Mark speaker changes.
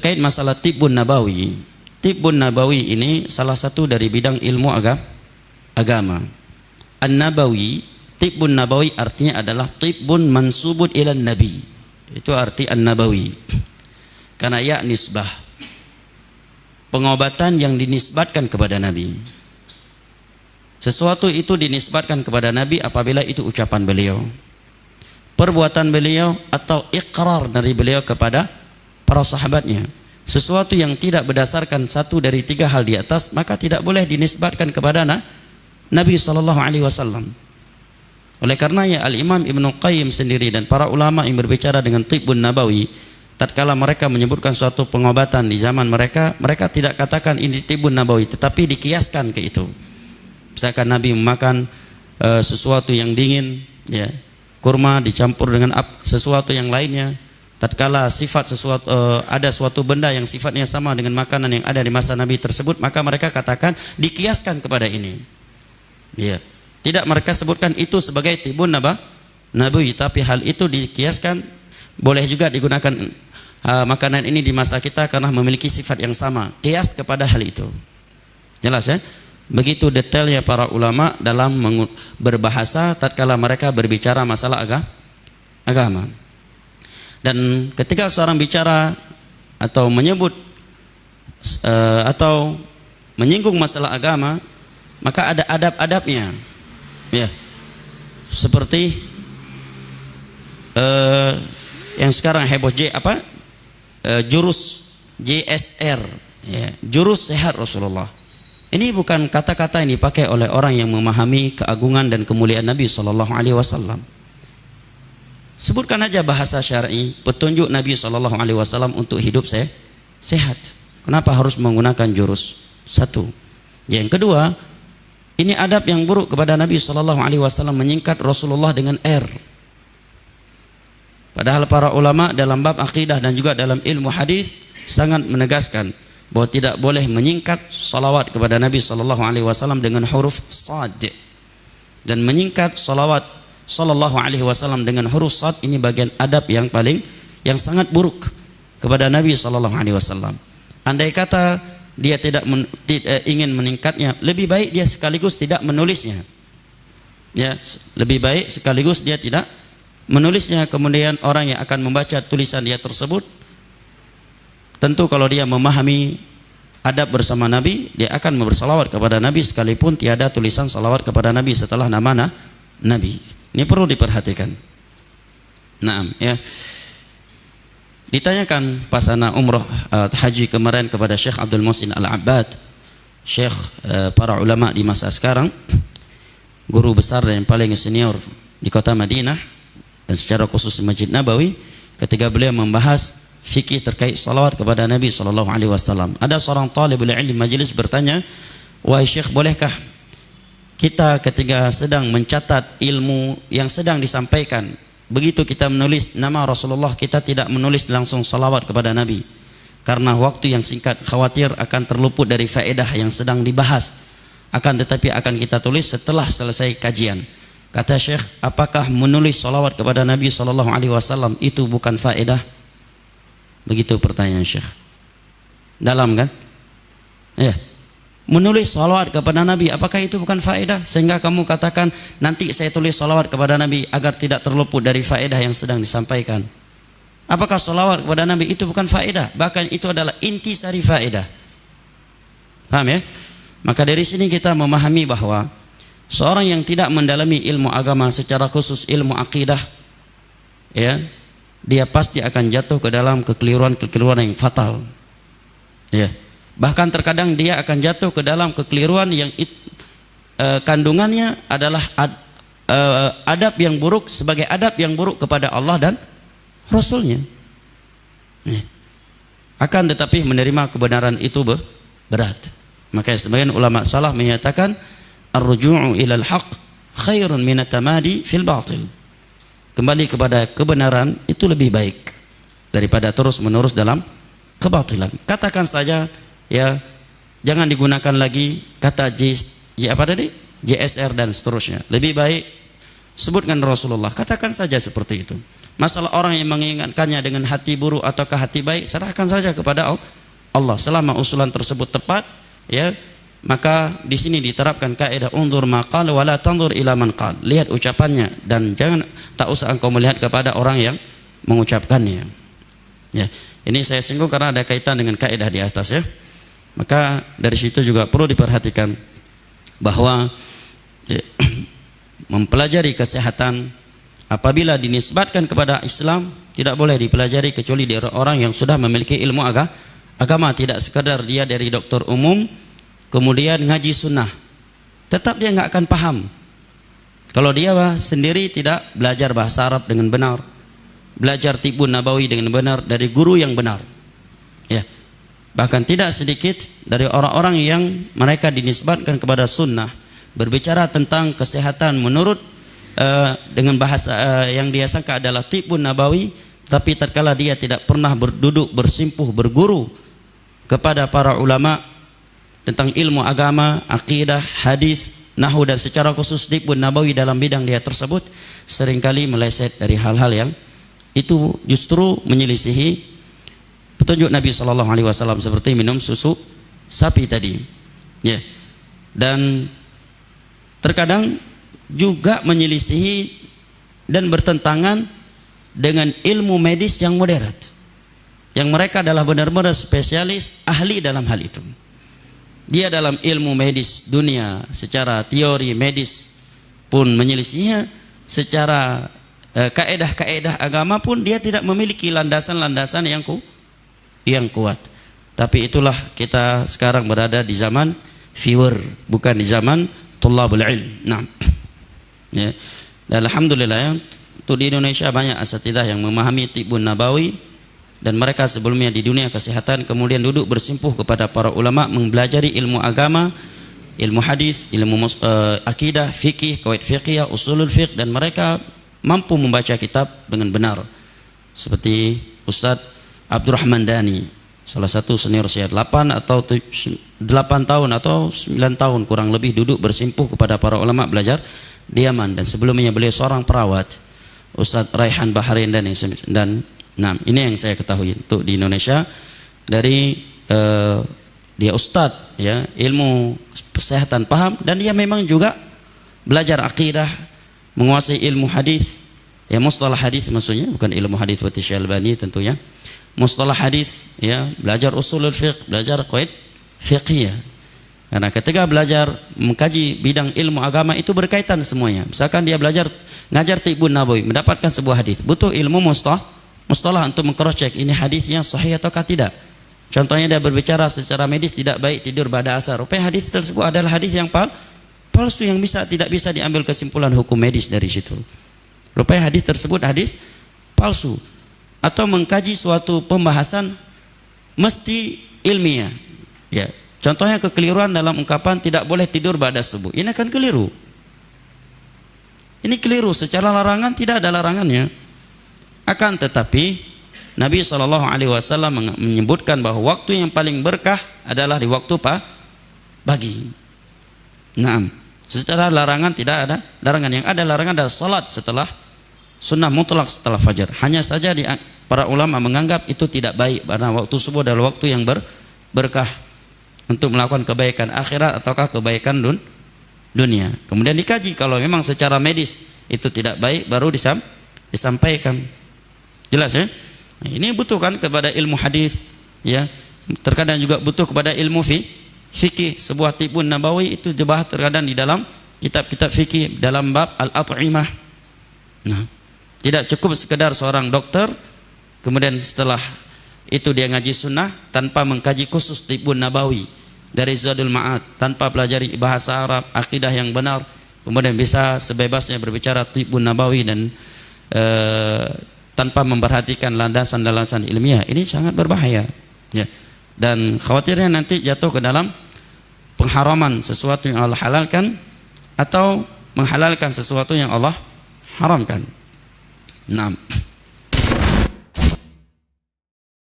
Speaker 1: terkait masalah tibbun nabawi. Tibbun nabawi ini salah satu dari bidang ilmu agama. An-nabawi, tibbun nabawi artinya adalah tibbun mansubun ila nabi. Itu arti an-nabawi. Karena ya nisbah. Pengobatan yang dinisbatkan kepada Nabi. Sesuatu itu dinisbatkan kepada Nabi apabila itu ucapan beliau, perbuatan beliau, atau iqrar dari beliau kepada para sahabatnya. Sesuatu yang tidak berdasarkan satu dari tiga hal di atas, maka tidak boleh dinisbatkan kepada Nabi SAW. Oleh karenanya Al-Imam Ibnu Qayyim sendiri dan para ulama yang berbicara dengan tibbun nabawi, tatkala mereka menyebutkan suatu pengobatan di zaman mereka, mereka tidak katakan ini tibbun nabawi, tetapi dikiaskan ke itu. Misalkan Nabi memakan sesuatu yang dingin, ya, kurma dicampur dengan sesuatu yang lainnya. Tatkala sifat sesuatu ada suatu benda yang sifatnya sama dengan makanan yang ada di masa Nabi tersebut, maka mereka katakan dikiaskan kepada ini. Ya. Tidak mereka sebutkan itu sebagai tibbun nabawi, tapi hal itu dikiaskan. Boleh juga digunakan makanan ini di masa kita karena memiliki sifat yang sama. Kias kepada hal itu. Jelas ya? Begitu detailnya para ulama dalam berbahasa tatkala mereka berbicara masalah agama. Dan ketika seorang bicara atau menyebut atau menyinggung masalah agama, maka ada adab-adabnya. Ya. Seperti yang sekarang heboh jurus JSR, ya, jurus sehat Rasulullah. Ini bukan kata-kata yang dipakai oleh orang yang memahami keagungan dan kemuliaan Nabi SAW. Sebutkan aja bahasa syar'i, petunjuk Nabi SAW untuk hidup sehat. Kenapa harus menggunakan jurus? Satu. Yang kedua, ini adab yang buruk kepada Nabi SAW menyingkat Rasulullah dengan R. Padahal para ulama dalam bab akidah dan juga dalam ilmu hadis sangat menegaskan bahwa tidak boleh menyingkat salawat kepada Nabi SAW dengan huruf sad, dan menyingkat salawat SAW dengan huruf sad ini bagian adab yang sangat buruk kepada Nabi SAW. Andai kata dia tidak ingin meningkatnya, lebih baik dia sekaligus tidak menulisnya. Ya, lebih baik sekaligus dia tidak menulisnya. Kemudian orang yang akan membaca tulisan dia tersebut, tentu kalau dia memahami adab bersama Nabi, dia akan bersalawat kepada Nabi sekalipun tiada tulisan salawat kepada Nabi setelah nama Nabi. Ini perlu diperhatikan. Naam, ya. Ditanyakan pas ana umrah haji kemarin kepada Syekh Abdul Muhsin Al-Abbad, Syekh para ulama di masa sekarang, guru besar dan paling senior di kota Madinah dan secara khusus Masjid Nabawi, ketika beliau membahas fikih terkait salawat kepada Nabi SAW. Ada seorang talibul ilmi majlis bertanya, "Wahai Syekh, bolehkah kita ketika sedang mencatat ilmu yang sedang disampaikan, begitu kita menulis nama Rasulullah, kita tidak menulis langsung salawat kepada Nabi karena waktu yang singkat, khawatir akan terluput dari faedah yang sedang dibahas, akan tetapi akan kita tulis setelah selesai kajian." Kata Syekh, apakah menulis salawat kepada Nabi SAW itu bukan faedah? Begitu pertanyaan Syekh. Dalam kan? Ya. Menulis salawat kepada Nabi, apakah itu bukan faedah? Sehingga kamu katakan, nanti saya tulis salawat kepada Nabi agar tidak terluput dari faedah yang sedang disampaikan. Apakah salawat kepada Nabi itu bukan faedah? Bahkan itu adalah intisari faedah. Paham ya? Maka dari sini kita memahami bahwa seorang yang tidak mendalami ilmu agama, secara khusus ilmu akidah, ya, dia pasti akan jatuh ke dalam kekeliruan yang fatal. Ya. Bahkan terkadang dia akan jatuh ke dalam kekeliruan yang kandungannya adalah adab yang buruk sebagai adab yang buruk kepada Allah dan Rasulnya. Ya. Akan tetapi menerima kebenaran itu berat. Makanya sebagian ulama salaf menyatakan ar-ruju'u ilal haqq khairun minat tamadi fil batil. Kembali kepada kebenaran itu lebih baik daripada terus menerus dalam kebatilan. Katakan saja, ya, jangan digunakan lagi kata JSR dan seterusnya. Lebih baik sebutkan Rasulullah. Katakan saja seperti itu. Masalah orang yang mengingatkannya dengan hati buruk ataukah hati baik, serahkan saja kepada Allah. Selama usulan tersebut tepat, ya, maka di sini diterapkan kaidah unzur maqal wala tanzur ila man qal. Lihat ucapannya dan jangan, tak usah engkau melihat kepada orang yang mengucapkannya. Ya, ini saya singgung karena ada kaitan dengan kaidah di atas, ya. Maka dari situ juga perlu diperhatikan bahwa ya, mempelajari kesehatan apabila dinisbatkan kepada Islam tidak boleh dipelajari kecuali dari orang yang sudah memiliki ilmu agama, tidak sekadar dia dari dokter umum kemudian ngaji sunnah, tetap dia nggak akan paham kalau dia sendiri tidak belajar bahasa Arab dengan benar, belajar Tibbun Nabawi dengan benar dari guru yang benar, ya. Bahkan tidak sedikit dari orang-orang yang mereka dinisbatkan kepada sunnah berbicara tentang kesehatan menurut dengan bahasa yang dia sangka adalah Tibbun Nabawi, tapi tatkala dia tidak pernah berduduk bersimpuh berguru kepada para ulama tentang ilmu agama, akidah, hadis, nahwu dan secara khusus Tibbun Nabawi dalam bidang dia tersebut, seringkali meleset dari hal-hal yang itu justru menyelisihi petunjuk Nabi SAW seperti minum susu sapi tadi, ya. Dan terkadang juga menyelisihi dan bertentangan dengan ilmu medis yang moderat, yang mereka adalah benar-benar spesialis ahli dalam hal itu. Dia dalam ilmu medis dunia secara teori medis pun menyelisihinya, secara kaedah-kaedah agama pun dia tidak memiliki landasan-landasan yang kuat. Tapi itulah kita sekarang berada di zaman viewer, bukan di zaman thullabul ilm. Nah, ya. Dan alhamdulillah, ya, untuk di Indonesia banyak asatidzah yang memahami Tibbun Nabawi, dan mereka sebelumnya di dunia kesehatan kemudian duduk bersimpuh kepada para ulama mempelajari ilmu agama, ilmu hadis, ilmu akidah, fikih, qawaid fiqhiyah, usulul fiqh, dan mereka mampu membaca kitab dengan benar. Seperti Ustaz Abdurrahman Dani, salah satu senior saya 8 tahun atau 9 tahun kurang lebih duduk bersimpuh kepada para ulama belajar di Yaman, dan sebelumnya beliau seorang perawat, Ustaz Raihan Bahrain, dan nah, ini yang saya ketahui untuk di Indonesia dari dia ustadz, ya, ilmu kesehatan paham, dan dia memang juga belajar akidah, menguasai ilmu hadis, ya, mustalah hadis maksudnya, bukan ilmu hadis seperti Syalbani tentunya, mustalah hadis, ya, belajar usulul fiqh, belajar qawaid fiqhiyah. Karena ketika belajar mengkaji bidang ilmu agama itu berkaitan semuanya. Misalkan dia belajar ngajar Tibbun Nabawi, mendapatkan sebuah hadis, butuh ilmu mustalah untuk meng-cross check ini hadisnya sahih ataukah tidak. Contohnya dia berbicara secara medis tidak baik tidur pada asar, rupanya hadis tersebut adalah hadis yang palsu, yang tidak bisa diambil kesimpulan hukum medis dari situ. Rupanya hadis tersebut hadis palsu. Atau mengkaji suatu pembahasan mesti ilmiah, ya. Contohnya kekeliruan dalam ungkapan tidak boleh tidur ba'da subuh. Ini akan keliru. Ini keliru, secara larangan tidak ada larangannya. Akan tetapi Nabi SAW menyebutkan bahwa waktu yang paling berkah adalah di waktu pagi. Nah, secara larangan tidak ada larangan. Yang ada larangan adalah salat setelah sunnah mutlak setelah fajar. Hanya saja para ulama menganggap itu tidak baik karena waktu subuh adalah waktu yang berkah untuk melakukan kebaikan akhirat ataukah kebaikan dunia. Kemudian dikaji, kalau memang secara medis itu tidak baik baru disampaikan. Jelas, ya? Nah, ini butuhkan kepada ilmu hadis, ya. Terkadang juga butuh kepada ilmu fikih. Sebuah Tibbun Nabawi itu dibahas terkadang di dalam kitab-kitab fikih dalam bab al-at'imah. Nah, tidak cukup sekedar seorang dokter kemudian setelah itu dia ngaji sunnah tanpa mengkaji khusus Tibbun Nabawi dari Zadul Ma'ad, tanpa pelajari bahasa Arab, akidah yang benar, kemudian bisa sebebasnya berbicara Tibbun Nabawi dan tanpa memperhatikan landasan-landasan ilmiah. Ini sangat berbahaya, ya. Dan khawatirnya nanti jatuh ke dalam pengharaman sesuatu yang Allah halalkan atau menghalalkan sesuatu yang Allah haramkan. Nah,